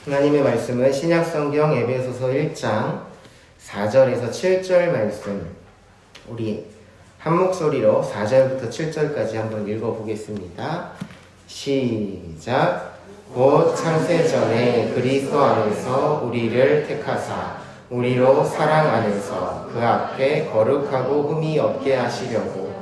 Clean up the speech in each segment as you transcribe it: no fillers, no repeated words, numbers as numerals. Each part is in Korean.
하나님의 말씀은 신약성경 에베소서 1장 4절에서 7절 말씀, 우리 한 목소리로 4절부터 7절까지 한번 읽어보겠습니다. 시작. 곧 창세전에 그리스도 안에서 우리를 택하사 우리로 사랑 안에서 그 앞에 거룩하고 흠이 없게 하시려고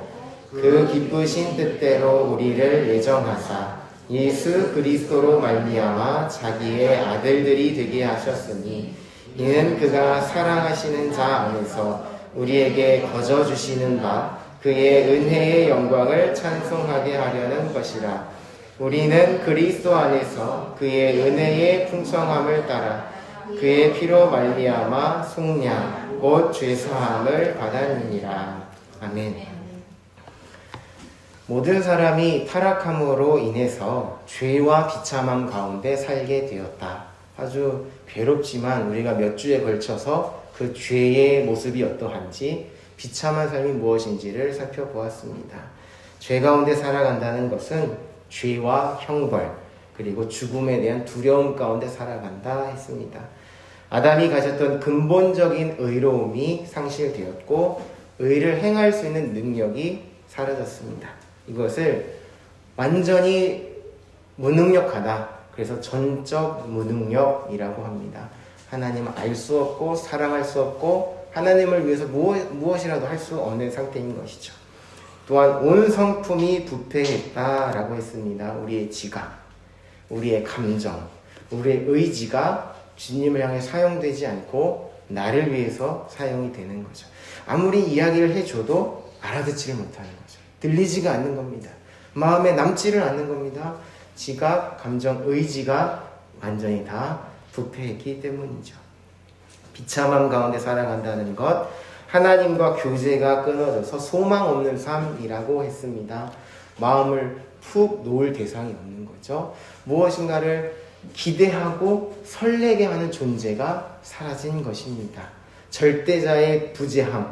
그 기쁘신 뜻대로 우리를 예정하사 예수 그리스도로 말미암아 자기의 아들들이 되게 하셨으니 이는 그가 사랑하시는 자 안에서 우리에게 거저 주시는 바 그의 은혜의 영광을 찬송하게 하려는 것이라. 우리는 그리스도 안에서 그의 은혜의 풍성함을 따라 그의 피로 말미암아 속량 곧 죄사함을 받았느니라. 아멘. 모든 사람이 타락함으로 인해서 죄와 비참함 가운데 살게 되었다. 아주 괴롭지만 우리가 몇 주에 걸쳐서 그 죄의 모습이 어떠한지, 비참한 삶이 무엇인지를 살펴보았습니다. 죄 가운데 살아간다는 것은 죄와 형벌, 그리고 죽음에 대한 두려움 가운데 살아간다 했습니다. 아담이 가졌던 근본적인 의로움이 상실되었고 의를 행할 수 있는 능력이 사라졌습니다. 이것을 완전히 무능력하다. 그래서 전적 무능력이라고 합니다. 하나님을 알 수 없고 사랑할 수 없고 하나님을 위해서 무엇이라도 할 수 없는 상태인 것이죠. 또한 온 성품이 부패했다라고 했습니다. 우리의 지각, 우리의 감정, 우리의 의지가 주님을 향해 사용되지 않고 나를 위해서 사용이 되는 거죠. 아무리 이야기를 해줘도 알아듣지를 못하는 거죠. 들리지가 않는 겁니다. 마음에 남지를 않는 겁니다. 지각, 감정, 의지가 완전히 다 부패했기 때문이죠. 비참함 가운데 살아간다는 것, 하나님과 교제가 끊어져서 소망 없는 삶이라고 했습니다. 마음을 푹 놓을 대상이 없는 거죠. 무엇인가를 기대하고 설레게 하는 존재가 사라진 것입니다. 절대자의 부재함은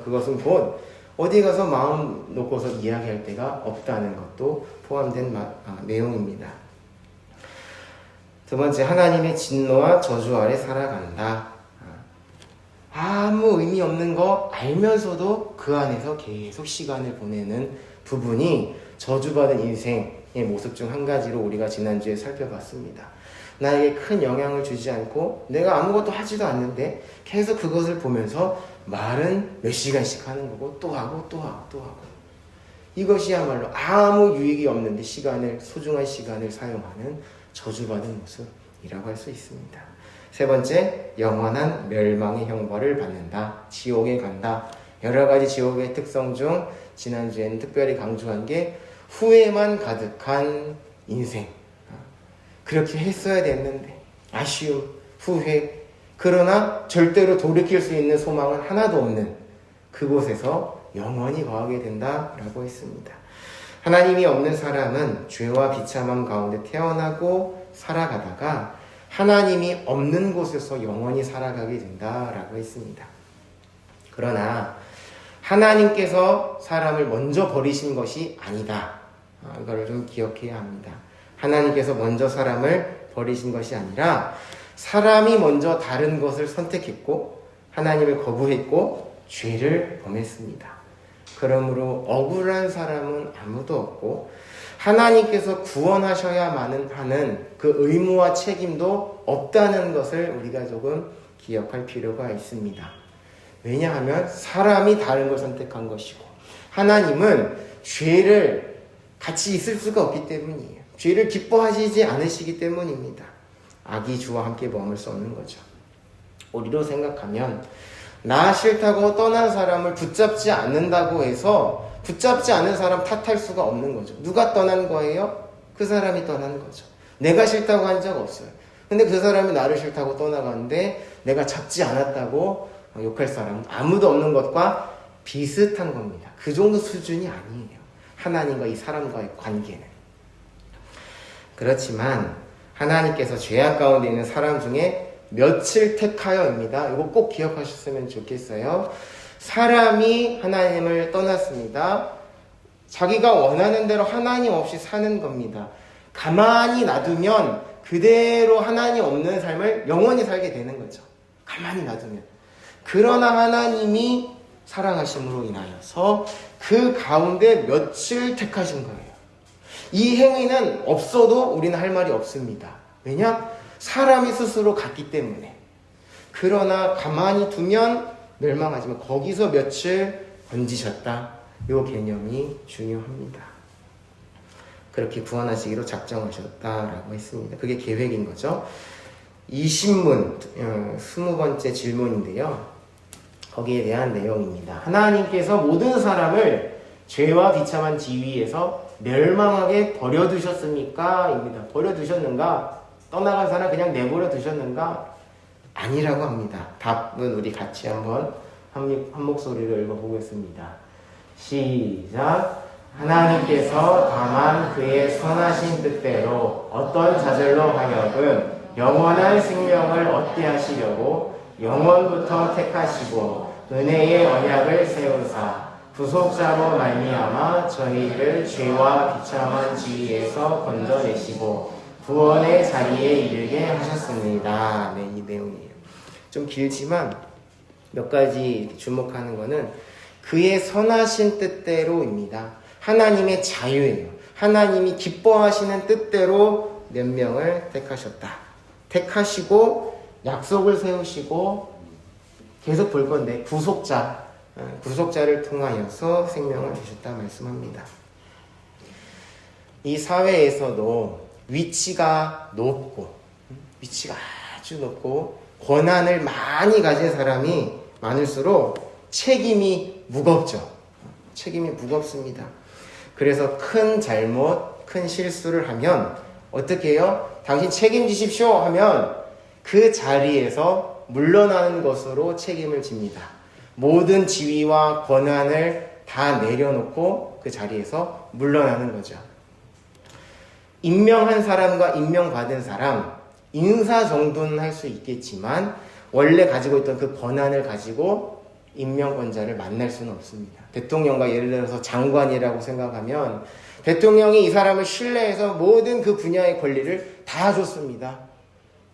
그것은 곧 어디 가서 마음 놓고서 이야기할 데가 없다는 것도 포함된 내용입니다. 두 번째, 하나님의 진노와 저주 아래 살아간다. 아무 의미 없는 거 알면서도 그 안에서 계속 시간을 보내는 부분이 저주받은 인생의 모습 중 한 가지로 우리가 지난주에 살펴봤습니다. 나에게 큰 영향을 주지 않고 내가 아무것도 하지도 않는데 계속 그것을 보면서 말은 몇 시간씩 하는 거고 또 하고 또 하고 또 하고, 이것이야말로 아무 유익이 없는데 소중한 시간을 사용하는 저주받은 모습이라고 할 수 있습니다. 세 번째, 영원한 멸망의 형벌을 받는다. 지옥에 간다. 여러 가지 지옥의 특성 중 지난주에는 특별히 강조한 게 후회만 가득한 인생. 그렇게 했어야 됐는데 아쉬움, 후회, 그러나 절대로 돌이킬 수 있는 소망은 하나도 없는 그곳에서 영원히 거하게 된다라고 했습니다. 하나님이 없는 사람은 죄와 비참함 가운데 태어나고 살아가다가 하나님이 없는 곳에서 영원히 살아가게 된다라고 했습니다. 그러나 하나님께서 사람을 먼저 버리신 것이 아니다. 이걸 좀 기억해야 합니다. 하나님께서 먼저 사람을 버리신 것이 아니라 사람이 먼저 다른 것을 선택했고 하나님을 거부했고 죄를 범했습니다. 그러므로 억울한 사람은 아무도 없고 하나님께서 구원하셔야만 하는 그 의무와 책임도 없다는 것을 우리가 조금 기억할 필요가 있습니다. 왜냐하면 사람이 다른 걸 선택한 것이고 하나님은 죄를 같이 있을 수가 없기 때문이에요. 죄를 기뻐하시지 않으시기 때문입니다. 악이 주와 함께 머물 수 없는 거죠. 우리로 생각하면 나 싫다고 떠난 사람을 붙잡지 않는다고 해서 붙잡지 않은 사람 탓할 수가 없는 거죠. 누가 떠난 거예요? 그 사람이 떠난 거죠. 내가 싫다고 한 적 없어요. 근데 그 사람이 나를 싫다고 떠나가는데 내가 잡지 않았다고 욕할 사람은 아무도 없는 것과 비슷한 겁니다. 그 정도 수준이 아니에요. 하나님과 이 사람과의 관계는. 그렇지만 하나님께서 죄악 가운데 있는 사람 중에 며칠 택하여입니다. 이거 꼭 기억하셨으면 좋겠어요. 사람이 하나님을 떠났습니다. 자기가 원하는 대로 하나님 없이 사는 겁니다. 가만히 놔두면 그대로 하나님 없는 삶을 영원히 살게 되는 거죠. 가만히 놔두면. 그러나 하나님이 사랑하심으로 인하여서 그 가운데 며칠 택하신 거예요. 이 행위는 없어도 우리는 할 말이 없습니다. 왜냐? 사람이 스스로 갔기 때문에. 그러나 가만히 두면 멸망하지만 거기서 며칠 건지셨다. 이 개념이 중요합니다. 그렇게 구원하시기로 작정하셨다라고 했습니다. 그게 계획인 거죠. 이 신문 20번째 질문인데요. 거기에 대한 내용입니다. 하나님께서 모든 사람을 죄와 비참한 지위에서 멸망하게 버려두셨습니까? 입니다. 버려두셨는가? 떠나간 사람 그냥 내버려 두셨는가? 아니라고 합니다. 답은 우리 같이 한번 한 목소리로 읽어보겠습니다. 시작. 하나님께서 다만 그의 선하신 뜻대로 어떤 자들로 하여금 영원한 생명을 얻게 하시려고 영원부터 택하시고 은혜의 언약을 세우사 구속자로 말미암아 저희를 죄와 비참한 지위에서 건져내시고 구원의 자리에 이르게 하셨습니다. 네, 이 내용이에요. 좀 길지만 몇 가지 주목하는 거는 그의 선하신 뜻대로입니다. 하나님의 자유예요. 하나님이 기뻐하시는 뜻대로 몇 명을 택하셨다. 택하시고 약속을 세우시고 계속 볼 건데 구속자를 통하여서 생명을 주셨다 말씀합니다. 이 사회에서도 위치가 아주 높고 권한을 많이 가진 사람이 많을수록 책임이 무겁죠. 책임이 무겁습니다. 그래서 큰 잘못, 큰 실수를 하면 어떻게 해요? 당신 책임지십시오 하면 그 자리에서 물러나는 것으로 책임을 집니다. 모든 지위와 권한을 다 내려놓고 그 자리에서 물러나는 거죠. 임명한 사람과 임명받은 사람, 인사 정도는 할 수 있겠지만 원래 가지고 있던 그 권한을 가지고 임명권자를 만날 수는 없습니다. 대통령과 예를 들어서 장관이라고 생각하면 대통령이 이 사람을 신뢰해서 모든 그 분야의 권리를 다 줬습니다.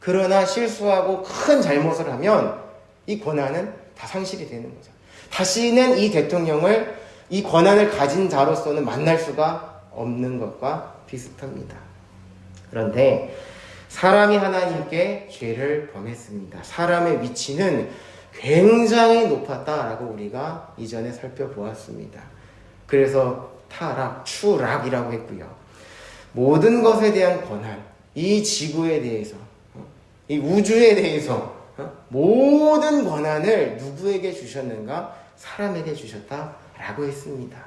그러나 실수하고 큰 잘못을 하면 이 권한은 다 상실이 되는 거죠. 다시는 이 대통령을 이 권한을 가진 자로서는 만날 수가 없는 것과 비슷합니다. 그런데 사람이 하나님께 죄를 범했습니다. 사람의 위치는 굉장히 높았다라고 우리가 이전에 살펴보았습니다. 그래서 타락, 추락이라고 했고요. 모든 것에 대한 권한, 이 지구에 대해서, 이 우주에 대해서 모든 권한을 누구에게 주셨는가? 사람에게 주셨다라고 했습니다.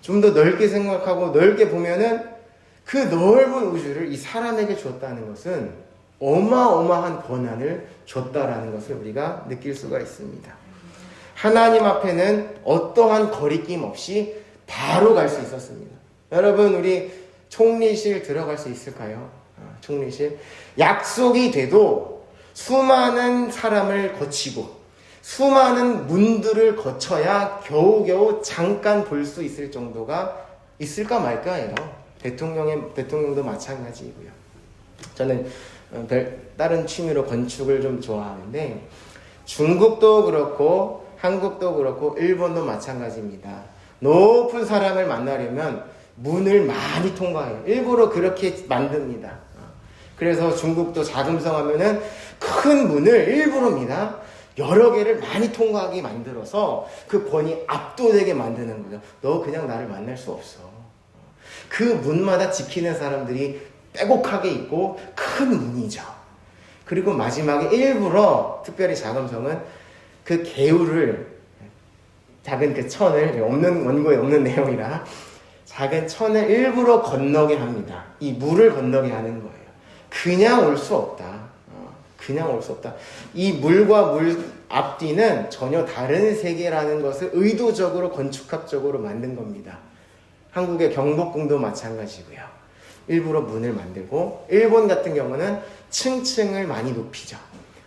좀 더 넓게 생각하고 넓게 보면은 그 넓은 우주를 이 사람에게 줬다는 것은 어마어마한 권한을 줬다라는 것을 우리가 느낄 수가 있습니다. 하나님 앞에는 어떠한 거리낌 없이 바로 갈 수 있었습니다. 여러분, 우리 총리실 들어갈 수 있을까요? 총리실. 약속이 돼도 수많은 사람을 거치고 수많은 문들을 거쳐야 겨우겨우 잠깐 볼 수 있을 정도가 있을까 말까예요. 대통령도 마찬가지이고요. 저는 다른 취미로 건축을 좀 좋아하는데 중국도 그렇고 한국도 그렇고 일본도 마찬가지입니다. 높은 사람을 만나려면 문을 많이 통과해요. 일부러 그렇게 만듭니다. 그래서 중국도 자금성 하면은 큰 문을 일부러입니다. 여러 개를 많이 통과하게 만들어서 그 권위 압도되게 만드는 거죠. 너 그냥 나를 만날 수 없어. 그 문마다 지키는 사람들이 빼곡하게 있고 큰 문이죠. 그리고 마지막에 일부러 특별히 자금성은 그 개울을 작은 그 천을 없는 원고에 없는 내용이라 작은 천을 일부러 건너게 합니다. 이 물을 건너게 하는 거예요. 그냥 올 수 없다. 그냥 올 수 없다. 이 물과 물 앞뒤는 전혀 다른 세계라는 것을 의도적으로 건축학적으로 만든 겁니다. 한국의 경복궁도 마찬가지고요. 일부러 문을 만들고 일본 같은 경우는 층층을 많이 높이죠.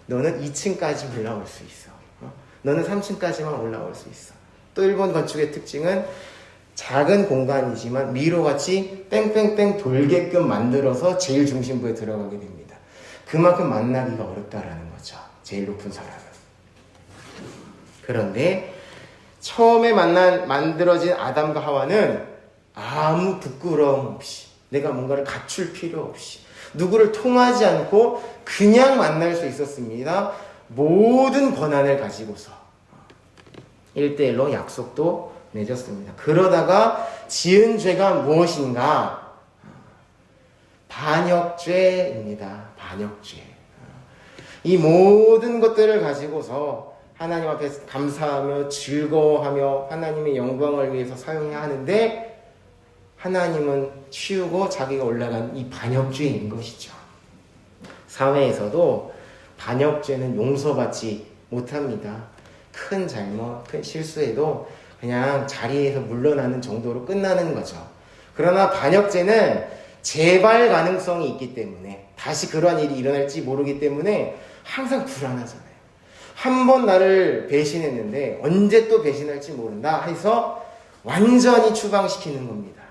너는 2층까지 올라올 수 있어. 너는 3층까지만 올라올 수 있어. 또 일본 건축의 특징은 작은 공간이지만 미로같이 뺑뺑뺑 돌게끔 만들어서 제일 중심부에 들어가게 됩니다. 그만큼 만나기가 어렵다라는 거죠. 제일 높은 사람은. 그런데 처음에 만들어진 아담과 하와는 아무 부끄러움 없이, 내가 뭔가를 갖출 필요 없이, 누구를 통하지 않고 그냥 만날 수 있었습니다. 모든 권한을 가지고서 1대1로 약속도 맺었습니다. 그러다가 지은 죄가 무엇인가? 반역죄입니다. 반역죄. 이 모든 것들을 가지고서 하나님 앞에 감사하며 즐거워하며 하나님의 영광을 위해서 사용해야 하는데, 하나님은 치우고 자기가 올라간 이 반역죄인 것이죠. 사회에서도 반역죄는 용서받지 못합니다. 큰 잘못, 큰 실수에도 그냥 자리에서 물러나는 정도로 끝나는 거죠. 그러나 반역죄는 재발 가능성이 있기 때문에, 다시 그러한 일이 일어날지 모르기 때문에 항상 불안하잖아요. 한 번 나를 배신했는데 언제 또 배신할지 모른다 해서 완전히 추방시키는 겁니다.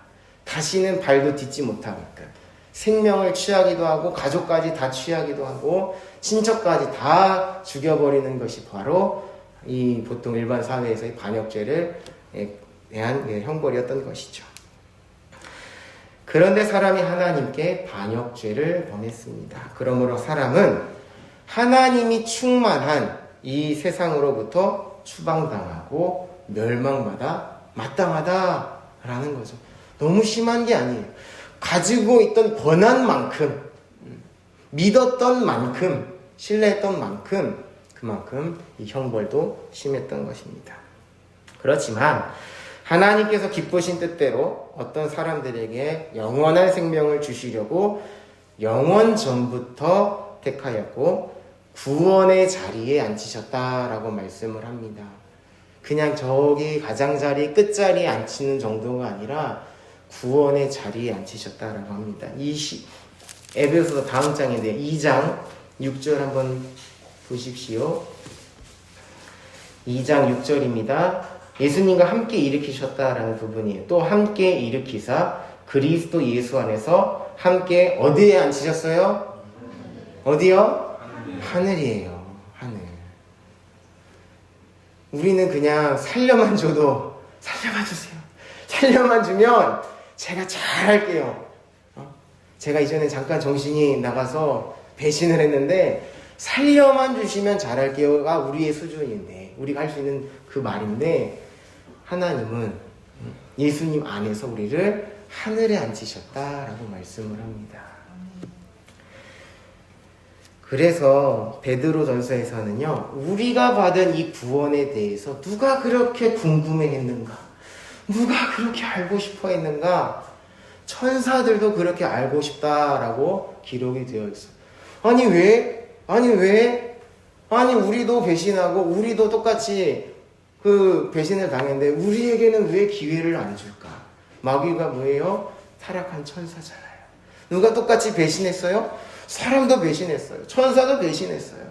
다시는 발도 딛지 못하게끔 생명을 취하기도 하고 가족까지 다 취하기도 하고 친척까지 다 죽여버리는 것이 바로 이 보통 일반 사회에서의 반역죄를 대한 형벌이었던 것이죠. 그런데 사람이 하나님께 반역죄를 범했습니다. 그러므로 사람은 하나님이 충만한 이 세상으로부터 추방당하고 멸망받아 마땅하다라는 거죠. 너무 심한 게 아니에요. 가지고 있던 권한만큼, 믿었던 만큼, 신뢰했던 만큼, 그만큼 이 형벌도 심했던 것입니다. 그렇지만 하나님께서 기쁘신 뜻대로 어떤 사람들에게 영원한 생명을 주시려고 영원 전부터 택하였고 구원의 자리에 앉히셨다라고 말씀을 합니다. 그냥 저기 가장자리 끝자리에 앉히는 정도가 아니라 구원의 자리에 앉히셨다라고 합니다. 에베소서 다음 장인데 2장 6절 한번 보십시오. 2장 6절입니다. 예수님과 함께 일으키셨다라는 부분이에요. 또 함께 일으키사 그리스도 예수 안에서 함께 어디에 앉히셨어요? 어디요? 하늘이에요. 하늘. 우리는 그냥 살려만 줘도 살려만 주세요. 살려만 주면 제가 잘할게요. 제가 이전에 잠깐 정신이 나가서 배신을 했는데 살려만 주시면 잘할게요가 우리의 수준인데, 우리가 할 수 있는 그 말인데, 하나님은 예수님 안에서 우리를 하늘에 앉히셨다라고 말씀을 합니다. 그래서 베드로전서에서는요, 우리가 받은 이 구원에 대해서 누가 그렇게 궁금해했는가, 누가 그렇게 알고 싶어했는가, 천사들도 그렇게 알고 싶다라고 기록이 되어 있어요. 아니 왜? 아니 우리도 배신하고 우리도 똑같이 그 배신을 당했는데 우리에게는 왜 기회를 안 줄까? 마귀가 뭐예요? 타락한 천사잖아요. 누가 똑같이 배신했어요? 사람도 배신했어요. 천사도 배신했어요.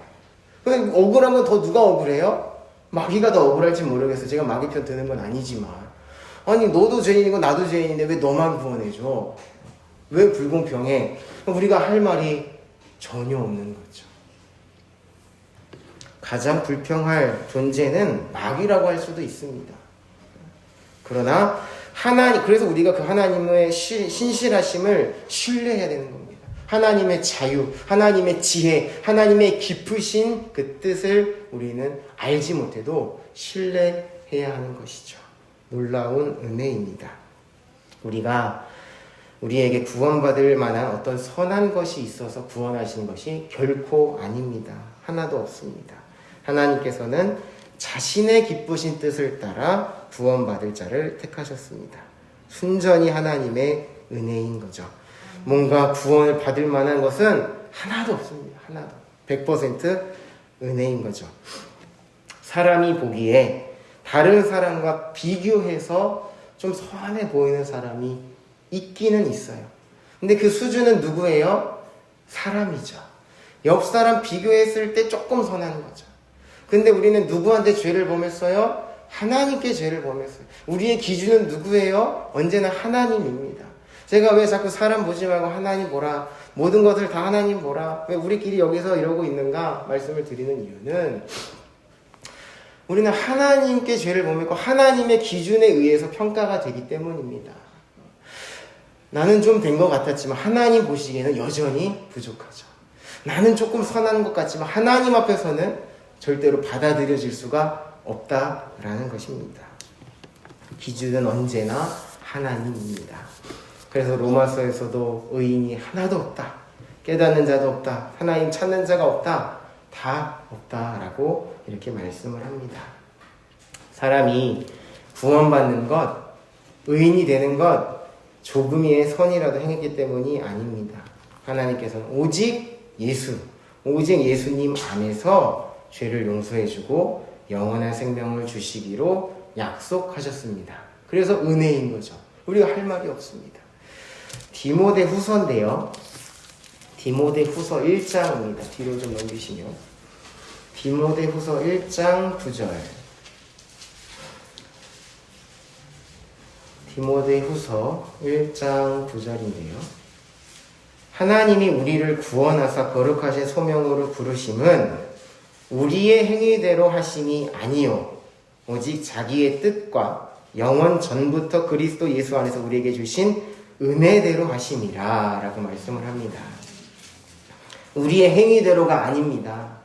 근데 억울한 건 더 누가 억울해요? 마귀가 더 억울할지 모르겠어요. 제가 마귀 편 드는 건 아니지만, 아니 너도 죄인이고 나도 죄인인데 왜 너만 구원해줘? 왜 불공평해? 우리가 할 말이 전혀 없는 거죠. 가장 불평할 존재는 마귀라고 할 수도 있습니다. 그러나 그래서 우리가 그 하나님의 신실하심을 신뢰해야 되는 겁니다. 하나님의 자유, 하나님의 지혜, 하나님의 깊으신 그 뜻을 우리는 알지 못해도 신뢰해야 하는 것이죠. 놀라운 은혜입니다. 우리에게 구원받을 만한 어떤 선한 것이 있어서 구원하신 것이 결코 아닙니다. 하나도 없습니다. 하나님께서는 자신의 기쁘신 뜻을 따라 구원받을 자를 택하셨습니다. 순전히 하나님의 은혜인 거죠. 뭔가 구원을 받을 만한 것은 하나도 없습니다. 하나도. 100% 은혜인 거죠. 사람이 보기에 다른 사람과 비교해서 좀 선해 보이는 사람이 있기는 있어요. 근데 그 수준은 누구예요? 사람이죠. 옆 사람 비교했을 때 조금 선한 거죠. 근데 우리는 누구한테 죄를 범했어요? 하나님께 죄를 범했어요. 우리의 기준은 누구예요? 언제나 하나님입니다. 제가 왜 자꾸 사람 보지 말고 하나님 보라, 모든 것을 다 하나님 보라, 왜 우리끼리 여기서 이러고 있는가 말씀을 드리는 이유는 우리는 하나님께 죄를 범했고 하나님의 기준에 의해서 평가가 되기 때문입니다. 나는 좀 된 것 같았지만 하나님 보시기에는 여전히 부족하죠. 나는 조금 선한 것 같지만 하나님 앞에서는 절대로 받아들여질 수가 없다라는 것입니다. 기준은 언제나 하나님입니다. 그래서 로마서에서도 의인이 하나도 없다, 깨닫는 자도 없다, 하나님 찾는 자가 없다, 다 없다라고 이렇게 말씀을 합니다. 사람이 구원받는 것, 의인이 되는 것, 조금의 선이라도 행했기 때문이 아닙니다. 하나님께서는 오직 예수님 안에서 죄를 용서해주고 영원한 생명을 주시기로 약속하셨습니다. 그래서 은혜인 거죠. 우리가 할 말이 없습니다. 디모데후서인데요. 디모데후서 1장입니다. 뒤로 좀 넘기시면 디모데후서 1장 9절. 디모데후서 1장 9절인데요. 하나님이 우리를 구원하사 거룩하신 소명으로 부르심은 우리의 행위대로 하심이 아니요 오직 자기의 뜻과 영원 전부터 그리스도 예수 안에서 우리에게 주신 은혜대로 하심이라 라고 말씀을 합니다. 우리의 행위대로가 아닙니다.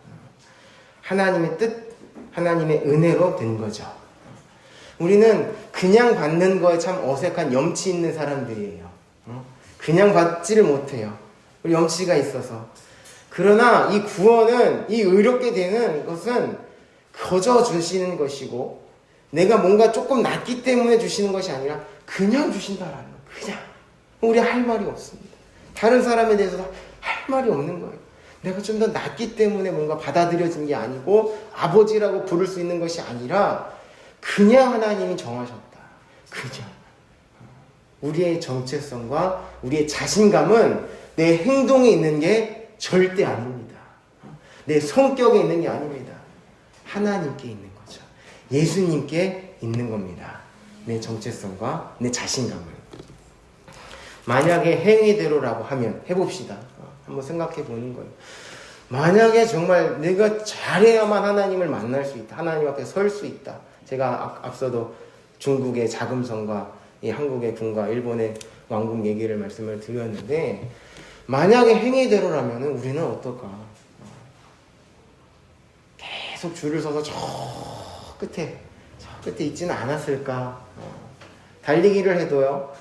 하나님의 뜻, 하나님의 은혜로 된 거죠. 우리는 그냥 받는 거에 참 어색한 염치 있는 사람들이에요. 그냥 받지를 못해요. 우리 염치가 있어서. 그러나 이 구원은, 이 의롭게 되는 것은 거저 주시는 것이고 내가 뭔가 조금 낫기 때문에 주시는 것이 아니라 그냥 주신다라는 거예요. 그냥. 우리 할 말이 없습니다. 다른 사람에 대해서 할 말이 없는 거예요. 내가 좀 더 낫기 때문에 뭔가 받아들여진 게 아니고 아버지라고 부를 수 있는 것이 아니라 그냥 하나님이 정하셨다. 그냥. 우리의 정체성과 우리의 자신감은 내 행동에 있는 게 절대 아닙니다. 내 성격에 있는 게 아닙니다. 하나님께 있는 거죠. 예수님께 있는 겁니다. 내 정체성과 내 자신감을. 만약에 행위대로라고 하면 해봅시다. 한번 생각해 보는 거예요. 만약에 정말 내가 잘해야만 하나님을 만날 수 있다. 하나님 앞에 설 수 있다. 제가 앞서도 중국의 자금성과 이 한국의 궁과 일본의 왕궁 얘기를 말씀을 드렸는데 만약에 행위대로라면 우리는 어떨까? 계속 줄을 서서 저 끝에 있지는 않았을까? 달리기를 해도요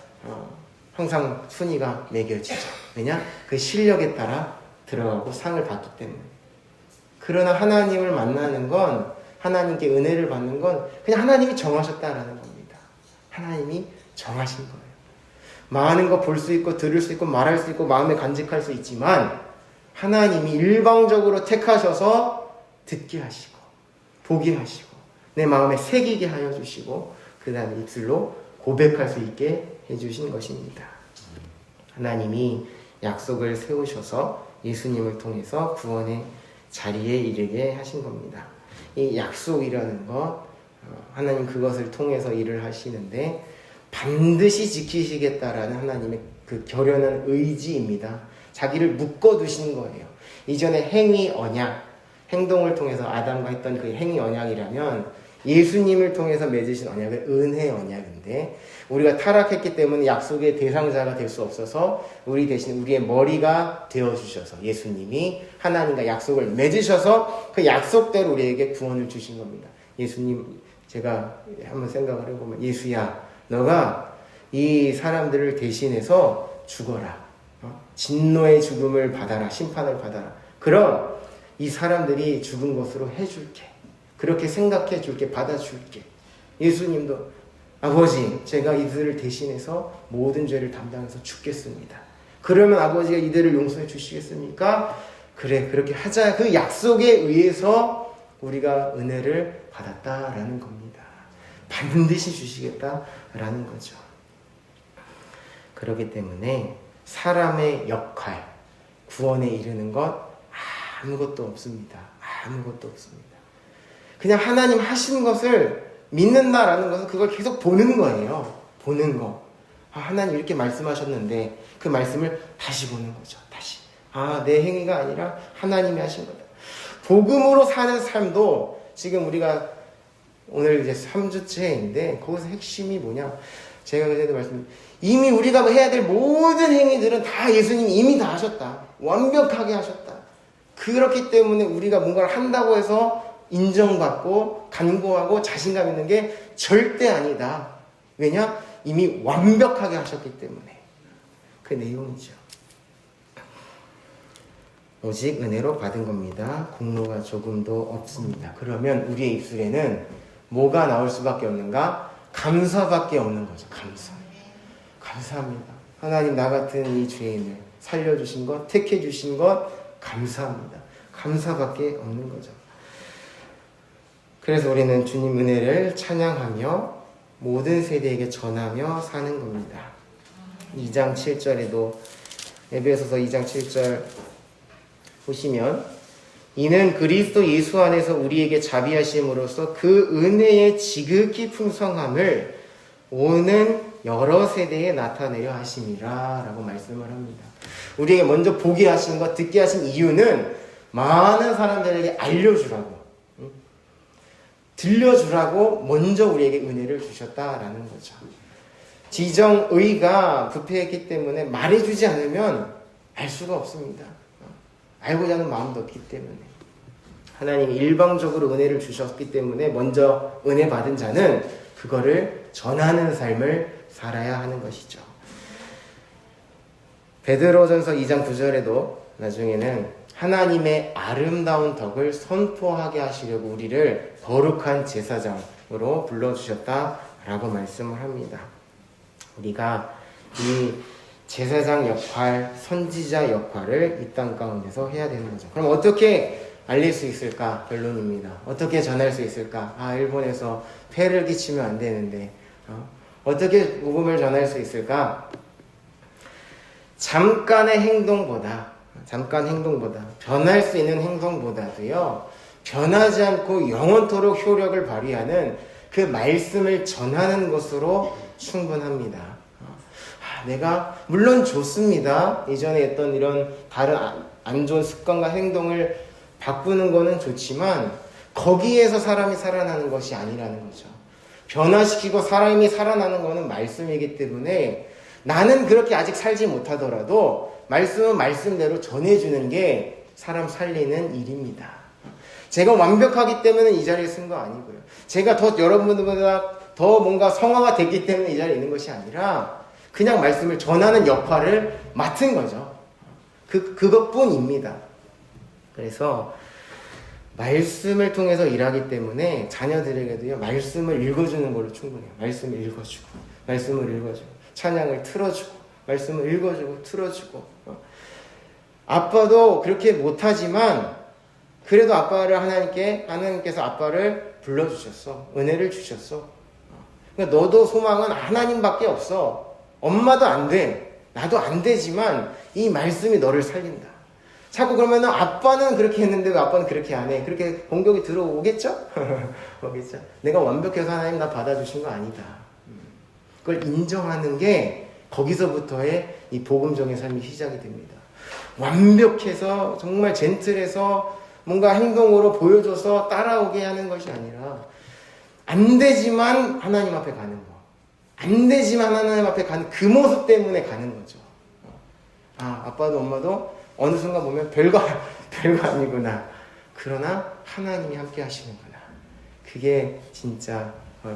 항상 순위가 매겨지죠. 왜냐? 그 실력에 따라 들어가고 상을 받기 때문에. 그러나 하나님을 만나는 건, 하나님께 은혜를 받는 건 그냥 하나님이 정하셨다라는 겁니다. 하나님이 정하신 거예요. 많은 거 볼 수 있고 들을 수 있고 말할 수 있고 마음에 간직할 수 있지만 하나님이 일방적으로 택하셔서 듣게 하시고 보게 하시고 내 마음에 새기게 하여 주시고 그 다음에 입술로 고백할 수 있게 해주신 것입니다. 하나님이 약속을 세우셔서 예수님을 통해서 구원의 자리에 이르게 하신 겁니다. 이 약속이라는 것, 하나님 그것을 통해서 일을 하시는데 반드시 지키시겠다라는 하나님의 그 결연한 의지입니다. 자기를 묶어두신 거예요. 이전에 행위 언약, 행동을 통해서 아담과 했던 그 행위 언약이라면 예수님을 통해서 맺으신 언약은 은혜 언약인데 우리가 타락했기 때문에 약속의 대상자가 될 수 없어서 우리 대신 우리의 머리가 되어주셔서 예수님이 하나님과 약속을 맺으셔서 그 약속대로 우리에게 구원을 주신 겁니다. 예수님, 제가 한번 생각을 해보면 예수야 너가 이 사람들을 대신해서 죽어라. 진노의 죽음을 받아라. 심판을 받아라. 그럼 이 사람들이 죽은 것으로 해줄게. 그렇게 생각해 줄게. 받아줄게. 예수님도 아버지 제가 이들을 대신해서 모든 죄를 담당해서 죽겠습니다. 그러면 아버지가 이들을 용서해 주시겠습니까? 그래 그렇게 하자. 그 약속에 의해서 우리가 은혜를 받았다라는 겁니다. 반드시 주시겠다라는 거죠. 그렇기 때문에 사람의 역할, 구원에 이르는 것 아무것도 없습니다. 아무것도 없습니다. 그냥 하나님 하신 것을 믿는다라는 것은 그걸 계속 보는 거예요. 보는 거. 아, 하나님 이렇게 말씀하셨는데 그 말씀을 다시 보는 거죠. 다시. 아, 내 행위가 아니라 하나님이 하신 거다. 복음으로 사는 삶도 지금 우리가 오늘 이제 3주째인데 거기서 핵심이 뭐냐? 제가 그전에도 말씀드렸는데 이미 우리가 해야 될 모든 행위들은 다 예수님이 이미 다 하셨다. 완벽하게 하셨다. 그렇기 때문에 우리가 뭔가를 한다고 해서 인정받고 간구하고 자신감 있는 게 절대 아니다. 왜냐? 이미 완벽하게 하셨기 때문에. 그 내용이죠. 오직 은혜로 받은 겁니다. 공로가 조금도 없습니다. 그러면 우리의 입술에는 뭐가 나올 수밖에 없는가? 감사밖에 없는 거죠. 감사. 감사합니다. 하나님 나 같은 이 죄인을 살려주신 것, 택해주신 것 감사합니다. 감사밖에 없는 거죠. 그래서 우리는 주님 은혜를 찬양하며 모든 세대에게 전하며 사는 겁니다. 2장 7절에도 에베소서 2장 7절 보시면 이는 그리스도 예수 안에서 우리에게 자비하심으로써 그 은혜의 지극히 풍성함을 오는 여러 세대에 나타내려 하심이라 라고 말씀을 합니다. 우리에게 먼저 보게 하신 것, 듣게 하신 이유는 많은 사람들에게 알려주라고, 들려주라고 먼저 우리에게 은혜를 주셨다라는 거죠. 지정의가 부패했기 때문에 말해주지 않으면 알 수가 없습니다. 알고자 하는 마음도 없기 때문에. 하나님이 일방적으로 은혜를 주셨기 때문에 먼저 은혜 받은 자는 그거를 전하는 삶을 살아야 하는 것이죠. 베드로전서 2장 9절에도 나중에는 하나님의 아름다운 덕을 선포하게 하시려고 우리를 거룩한 제사장으로 불러주셨다라고 말씀을 합니다. 우리가 이 제사장 역할, 선지자 역할을 이 땅 가운데서 해야 되는 거죠. 그럼 어떻게 알릴 수 있을까? 결론입니다. 어떻게 전할 수 있을까? 아, 일본에서 폐를 끼치면 안 되는데 어떻게 복음을 전할 수 있을까? 잠깐의 행동보다 변할 수 있는 행동보다도요, 변하지 않고 영원토록 효력을 발휘하는 그 말씀을 전하는 것으로 충분합니다. 내가 물론 좋습니다. 이전에 했던 이런 다른 안 좋은 습관과 행동을 바꾸는 거는 좋지만 거기에서 사람이 살아나는 것이 아니라는 거죠. 변화시키고 사람이 살아나는 것은 말씀이기 때문에 나는 그렇게 아직 살지 못하더라도 말씀은 말씀대로 전해주는 게 사람 살리는 일입니다. 제가 완벽하기 때문에 이 자리에 쓴 거 아니고요. 제가 더 여러분들보다 더 뭔가 성화가 됐기 때문에 이 자리에 있는 것이 아니라 그냥 말씀을 전하는 역할을 맡은 거죠. 그것뿐입니다. 그래서 말씀을 통해서 일하기 때문에 자녀들에게도요, 말씀을 읽어주는 걸로 충분해요. 말씀을 읽어주고 찬양을 틀어주고 말씀을 읽어주고 틀어주고. 아빠도 그렇게 못하지만 그래도 하나님께서 아빠를 불러주셨어. 은혜를 주셨어. 그러니까 너도 소망은 하나님밖에 없어. 엄마도 안 돼. 나도 안 되지만 이 말씀이 너를 살린다. 자꾸 그러면은 아빠는 그렇게 했는데 왜 아빠는 그렇게 안 해? 그렇게 공격이 들어오겠죠? 오겠죠? 내가 완벽해서 하나님 나 받아주신 거 아니다. 그걸 인정하는 게 거기서부터의 이 복음적인 삶이 시작이 됩니다. 완벽해서 정말 젠틀해서 뭔가 행동으로 보여줘서 따라오게 하는 것이 아니라 안 되지만 하나님 앞에 가는 거. 안 되지만 하나님 앞에 가는 그 모습 때문에 가는 거죠. 아빠도 엄마도 어느 순간 보면 별거 아니구나. 그러나 하나님이 함께 하시는구나. 그게 진짜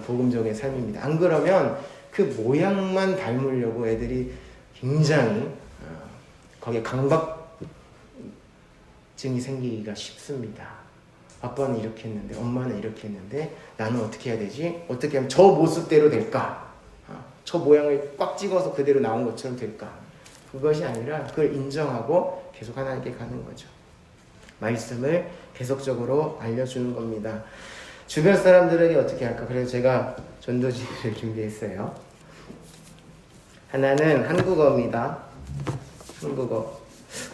복음적인 삶입니다. 안 그러면 그 모양만 닮으려고 애들이 굉장히 거기에 강박증이 생기기가 쉽습니다. 아빠는 이렇게 했는데 엄마는 이렇게 했는데 나는 어떻게 해야 되지? 어떻게 하면 저 모습대로 될까? 저 모양을 꽉 찍어서 그대로 나온 것처럼 될까? 그것이 아니라 그걸 인정하고 계속 하나님께 가는 거죠. 말씀을 계속적으로 알려주는 겁니다. 주변 사람들에게 어떻게 할까? 그래서 제가 전도지를 준비했어요. 하나는 한국어입니다. 한국어.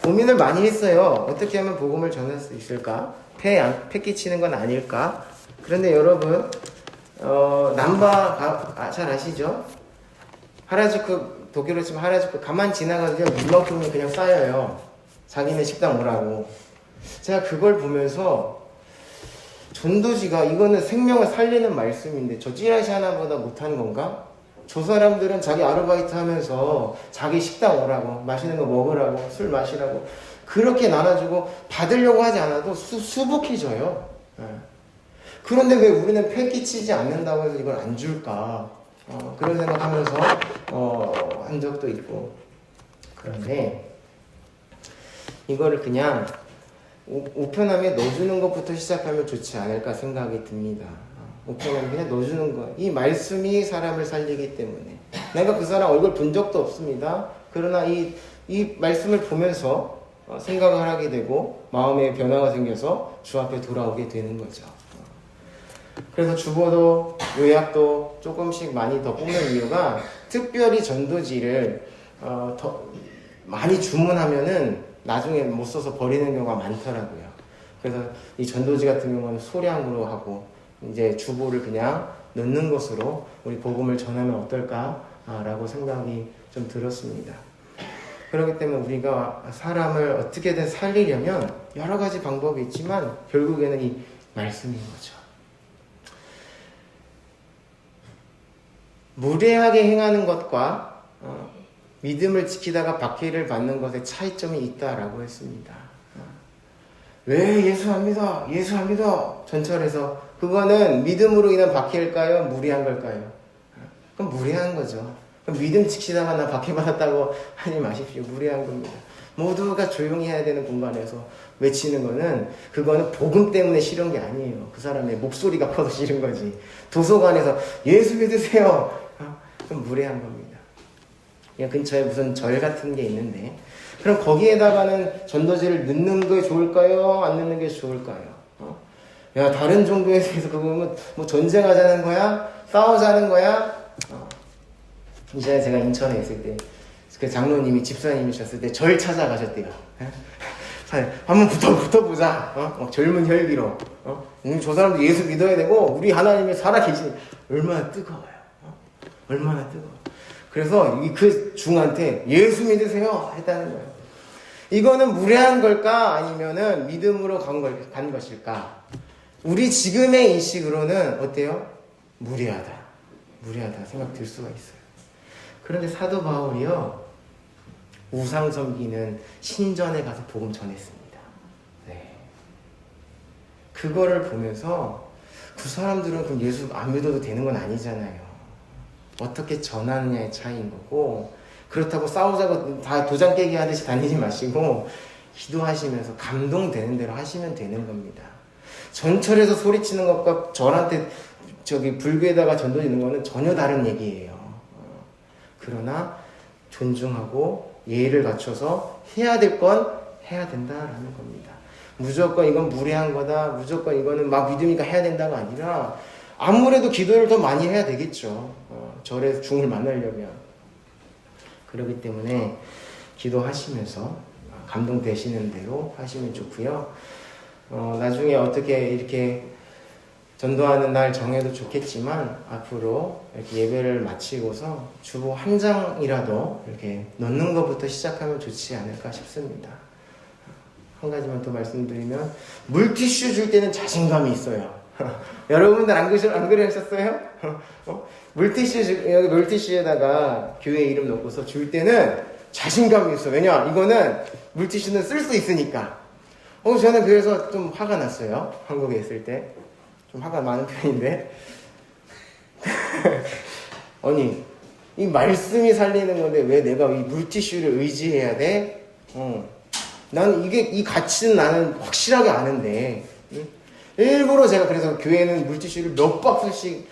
고민을 많이 했어요. 어떻게 하면 복음을 전할 수 있을까? 폐 끼치는 건 아닐까? 그런데 여러분, 남바 잘 아시죠? 하라주쿠 독일어로 치면 하라주쿠 가만 지나가도 그냥 물만큼이 그냥 쌓여요. 자기네 식당 오라고. 제가 그걸 보면서 전도지가 이거는 생명을 살리는 말씀인데 저 찌라시 하나보다 못한 건가? 저 사람들은 자기 아르바이트 하면서 자기 식당 오라고 맛있는 거 먹으라고 술 마시라고 그렇게 나눠주고 받으려고 하지 않아도 수북해져요. 그런데 왜 우리는 패 끼치지 않는다고 해서 이걸 안 줄까? 그런 생각하면서 한 적도 있고. 그런데 이거를 그냥 우편함에 넣어주는 것부터 시작하면 좋지 않을까 생각이 듭니다. 우편함에 그냥 넣어주는 거. 이 말씀이 사람을 살리기 때문에. 내가 그 사람 얼굴 본 적도 없습니다. 그러나 이 말씀을 보면서 생각을 하게 되고 마음의 변화가 생겨서 주 앞에 돌아오게 되는 거죠. 그래서 주보도 요약도 조금씩 많이 더 뽑는 이유가 특별히 전도지를 더 많이 주문하면은 나중에 못 써서 버리는 경우가 많더라고요. 그래서 이 전도지 같은 경우는 소량으로 하고 이제 주보를 그냥 넣는 것으로 우리 복음을 전하면 어떨까라고 생각이 좀 들었습니다. 그렇기 때문에 우리가 사람을 어떻게든 살리려면 여러 가지 방법이 있지만 결국에는 이 말씀인 거죠. 무례하게 행하는 것과 믿음을 지키다가 박해를 받는 것에 차이점이 있다라고 했습니다. 왜 예수 안 믿어? 예수 안 믿어? 전철에서 그거는 믿음으로 인한 박해일까요? 무례한 걸까요? 그럼 무례한 거죠. 그럼 믿음 지키다가 나 박해받았다고 하지 마십시오. 무례한 겁니다. 모두가 조용히 해야 되는 공간에서 외치는 거는 그거는 복음 때문에 싫은 게 아니에요. 그 사람의 목소리가 커서 싫은 거지. 도서관에서 예수 믿으세요. 그럼 무례한 겁니다. 그냥 근처에 무슨 절 같은 게 있는데 그럼 거기에다가는 전도지를 넣는 게 좋을까요? 안 넣는 게 좋을까요? 야 다른 종교에 대해서 그거 뭐 전쟁하자는 거야? 싸우자는 거야? 이제 제가 인천에 있을 때 그 장로님이 집사님이셨을 때 절 찾아가셨대요. 한번 붙어보자. 젊은 혈기로. 저 사람도 예수 믿어야 되고 우리 하나님이 살아 계시니 얼마나 뜨거워요. 얼마나 뜨거워. 그래서 그 중한테 예수 믿으세요 했다는 거예요. 이거는 무례한 걸까 아니면은 믿음으로 간 것일까? 우리 지금의 인식으로는 어때요? 무례하다 생각 들 수가 있어요. 그런데 사도 바울이요 우상 섬기는 신전에 가서 복음 전했습니다. 네. 그거를 보면서 그 사람들은 그럼 예수 안 믿어도 되는 건 아니잖아요. 어떻게 전하느냐의 차이인 거고 그렇다고 싸우자고 다 도장 깨기 하듯이 다니지 마시고 기도하시면서 감동되는 대로 하시면 되는 겁니다. 전철에서 소리치는 것과 절한테 불교에다가 전도지 있는 거는 전혀 다른 얘기예요. 그러나 존중하고 예의를 갖춰서 해야 될 건 해야 된다라는 겁니다. 무조건 이건 무례한 거다. 무조건 이거는 막 믿으니까 해야 된다가 아니라 아무래도 기도를 더 많이 해야 되겠죠. 절에서 중을 만나려면. 그렇기 때문에 기도하시면서 감동되시는 대로 하시면 좋고요. 나중에 어떻게 이렇게 전도하는 날 정해도 좋겠지만 앞으로 이렇게 예배를 마치고서 주보 한 장이라도 이렇게 넣는 것부터 시작하면 좋지 않을까 싶습니다. 한 가지만 더 말씀드리면 물티슈 줄 때는 자신감이 있어요. 여러분들 안 그러셨어요? 여기 물티슈에다가 교회 이름 넣고서 줄 때는 자신감이 있어. 왜냐? 이거는 물티슈는 쓸 수 있으니까. 저는 그래서 좀 화가 났어요. 한국에 있을 때. 좀 화가 많은 편인데. 아니, 이 말씀이 살리는 건데 왜 내가 이 물티슈를 의지해야 돼? 나는 이 가치는 나는 확실하게 아는데. 일부러 제가 그래서 교회는 물티슈를 몇 박스씩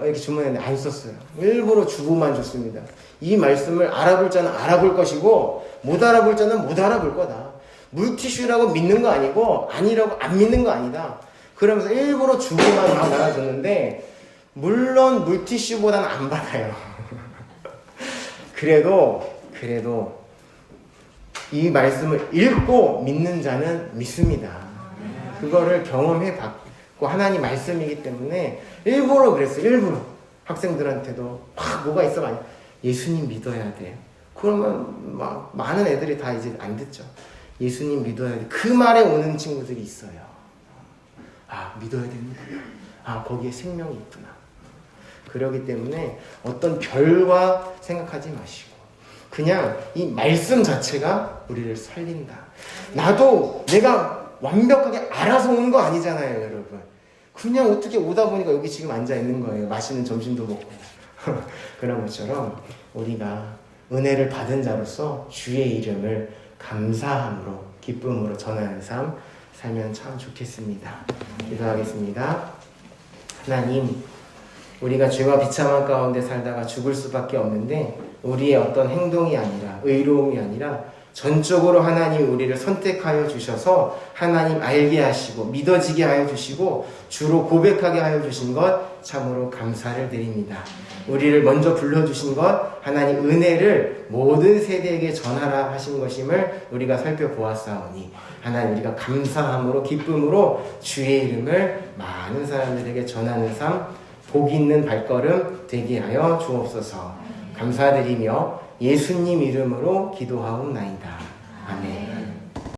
이렇게 주문했는데 안 썼어요. 일부러 주보만 줬습니다. 이 말씀을 알아볼 자는 알아볼 것이고 못 알아볼 자는 못 알아볼 거다. 물티슈라고 믿는 거 아니고 아니라고 안 믿는 거 아니다. 그러면서 일부러 주보만 막 나눠줬는데 물론 물티슈보다는 안 받아요. 그래도 이 말씀을 읽고 믿는 자는 믿습니다. 그거를 경험해 봤고 하나님 말씀이기 때문에 일부러 그랬어요. 일부러 학생들한테도 막 뭐가 있어 많이 예수님 믿어야 돼요. 그러면 막 많은 애들이 다 이제 안 듣죠. 예수님 믿어야 돼. 그 말에 오는 친구들이 있어요. 아, 믿어야 됩니다. 아, 거기에 생명이 있구나. 그러기 때문에 어떤 별과 생각하지 마시고 그냥 이 말씀 자체가 우리를 살린다. 나도 내가 완벽하게 알아서 오는 거 아니잖아요, 여러분. 그냥 어떻게 오다 보니까 여기 지금 앉아 있는 거예요. 맛있는 점심도 먹고. 그런 것처럼 우리가 은혜를 받은 자로서 주의 이름을 감사함으로 기쁨으로 전하는 삶 살면 참 좋겠습니다. 기도하겠습니다. 하나님, 우리가 죄와 비참한 가운데 살다가 죽을 수밖에 없는데 우리의 어떤 행동이 아니라 의로움이 아니라 전적으로 하나님 우리를 선택하여 주셔서 하나님 알게 하시고 믿어지게 하여 주시고 주로 고백하게 하여 주신 것 참으로 감사를 드립니다. 우리를 먼저 불러주신 것 하나님 은혜를 모든 세대에게 전하라 하신 것임을 우리가 살펴보았사오니 하나님 우리가 감사함으로 기쁨으로 주의 이름을 많은 사람들에게 전하는 삶 복 있는 발걸음 되게 하여 주옵소서. 감사드리며 예수님 이름으로 기도하옵나이다. 아멘.